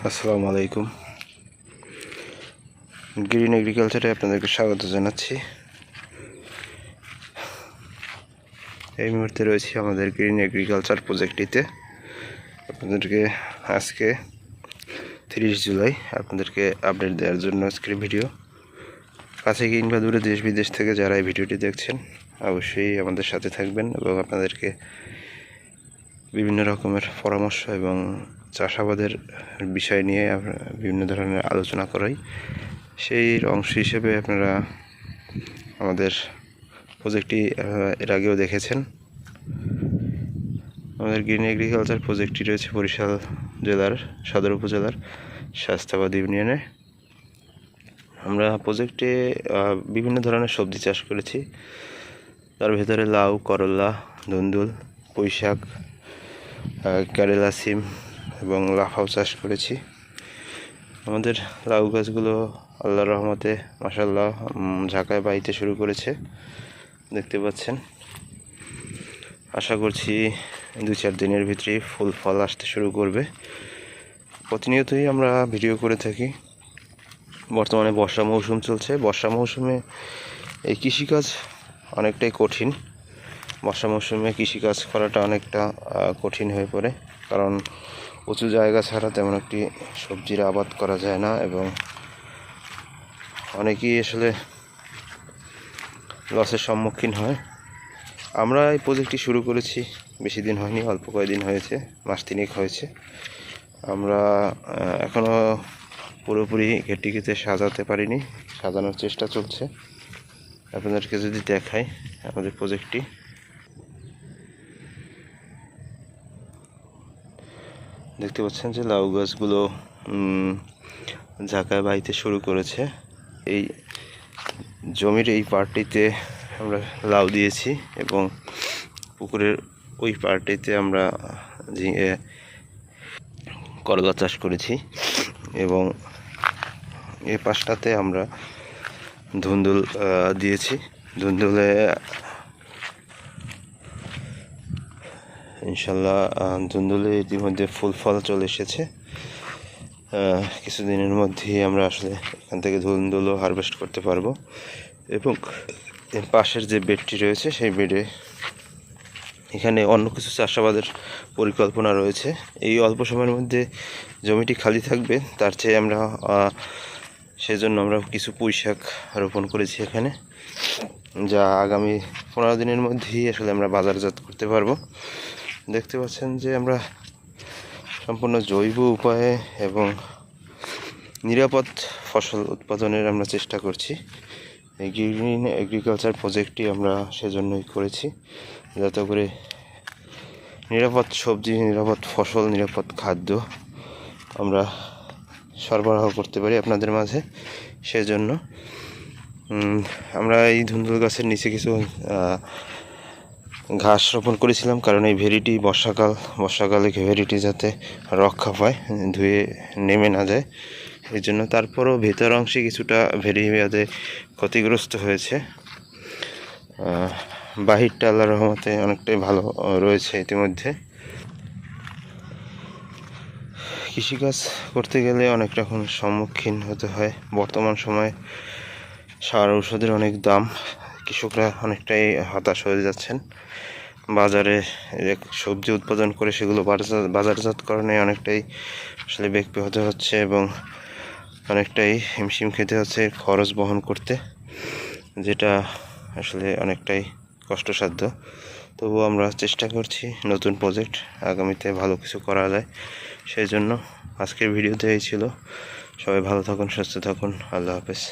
আসসালামু আলাইকুম। গ্রিন এগ্রিকালচারে আপনাদেরকে স্বাগত জানাচ্ছি। এই মুহূর্তে রয়েছি আমাদের গ্রিন এগ্রিকালচার প্রজেক্টটিতে। আপনাদেরকে আজকে 30 জুলাই আপনাদেরকে আপডেট দেওয়ার জন্য আজকের ভিডিও। কাছে কিংবা দূরে দেশ বিদেশ থেকে যারা এই ভিডিওটি দেখছেন অবশ্যই আমাদের সাথে থাকবেন এবং আপনাদেরকে বিভিন্ন রকমের পরামর্শ এবং চাষাবাদের বিষয় নিয়ে বিভিন্ন ধরনের আলোচনা করাই। সেই অংশ হিসেবে আপনারা আমাদের প্রজেক্টটি এর আগেও দেখেছেন। আমাদের গ্রিন এগ্রিকালচার প্রজেক্টটি রয়েছে বরিশাল জেলার সদর উপজেলার শাস্তাবাদ ইউনিয়নে। আমরা প্রজেক্টে বিভিন্ন ধরনের সবজি চাষ করেছি। তার ভেতরে লাউ, করলা, ধুন্দুল, পুঁইশাক, কেরালা সিম এবং লাফাও চাষ করেছি। আমাদের লাউ গাছগুলো আল্লাহর রহমতে মাশাআল্লাহ ঝাঁকায় বাইতে শুরু করেছে, দেখতে পাচ্ছেন। আশা করছি 2-4 দিনের ভিতরেই ফুল ফল আসতে শুরু করবে। প্রতিনিয়তই আমরা ভিডিও করে থাকি। বর্তমানে বর্ষা মৌসুম চলছে। বর্ষা মৌসুমে এই কৃষিকাজ অনেকটাই কঠিন। বর্ষা মৌসুমে কৃষিকাজ করাটা অনেকটা কঠিন হয়ে পড়ে, কারণ উঁচু জায়গা ছাড়া তেমন একটি সবজির আবাদ করা যায় না এবং অনেকেই আসলে লসের সম্মুখীন হয়। আমরা এই প্রজেক্টটি শুরু করেছি বেশি দিন হয়নি, অল্প কয়েকদিন হয়েছে, মাস 3 হয়েছে। আমরা এখনও পুরোপুরি ঘেরটিকে সাজাতে পারিনি, সাজানোর চেষ্টা চলছে। আপনাদেরকে যদি দেখাই আমাদের প্রজেক্টটি, দেখতে পাচ্ছেন যে লাউ গাছগুলো ঝাঁকায় বাইতে শুরু করেছে। এই জমির এই পার্টটিতে আমরা লাউ দিয়েছি এবং পুকুরের ওই পার্টটিতে আমরা করলা চাষ করেছি এবং এই পাশটাতে আমরা ধুন্দুল দিয়েছি। ধুন্দুলে ইনশাল্লাহ ধুন্দুলে ইতিমধ্যে ফুল ফল চলে এসেছে। কিছুদিনের মধ্যেই আমরা আসলে এখান থেকে ধুন্দুলও হারভেস্ট করতে পারবো এবং এর পাশের যে বেডটি রয়েছে সেই বেডে এখানে অন্য কিছু চাষাবাদের পরিকল্পনা রয়েছে। এই অল্প সময়ের মধ্যে জমিটি খালি থাকবে, তার চেয়ে আমরা সেজন্য আমরা কিছু পুঁইশাক রোপণ করেছি এখানে, যা আগামী 15 দিনের মধ্যেই আসলে আমরা বাজারজাত করতে পারবো। দেখতে পাচ্ছেন যে আমরা সম্পূর্ণ জৈব উপায়ে এবং নিরাপদ ফসল উৎপাদনের আমরা চেষ্টা করছি। এই গ্রিন এগ্রিকালচার প্রজেক্টটি আমরা সেজন্যই করেছি, যাতে করে নিরাপদ সবজি, নিরাপদ ফসল, নিরাপদ খাদ্য আমরা সরবরাহ করতে পারি আপনাদের মাঝে। সেজন্য আমরা এই ধুন্দুল গাছের নিচে কিছু ঘাস রোপণ করেছিলাম, কারণ এই ভেরিটি বর্ষাকালে ভেরিটি যাতে রক্ষা পায়, ধুয়ে নেমে না যায় এই জন্য। তারপরও ভেতর অংশে কিছুটা ভেরি যাতে ক্ষতিগ্রস্ত হয়েছে। বাহিরটা আল্লাহর রহমতে অনেকটাই ভালো রয়েছে। ইতিমধ্যে কৃষিকাজ করতে গেলে অনেক রকম সম্মুখীন হতে হয়। বর্তমান সময়ে সার ঔষধের অনেক দাম, কৃষকরা অনেকটাই হতাশ হয়ে যাচ্ছেন। বাজারে সবজি উৎপাদন করে সেগুলো বাজারজাতকরণে অনেকটাই আসলে বেগ পেতে হচ্ছে এবং অনেকটাই হিমশিম খেতে হচ্ছে খরচ বহন করতে, যেটা আসলে অনেকটাই কষ্টসাধ্য। তবুও আমরা চেষ্টা করছি নতুন প্রজেক্ট আগামীতে ভালো কিছু করা যায়। সেই জন্য আজকের ভিডিওতে এই ছিল। সবাই ভালো থাকুন, সুস্থ থাকুন। আল্লাহ হাফেজ।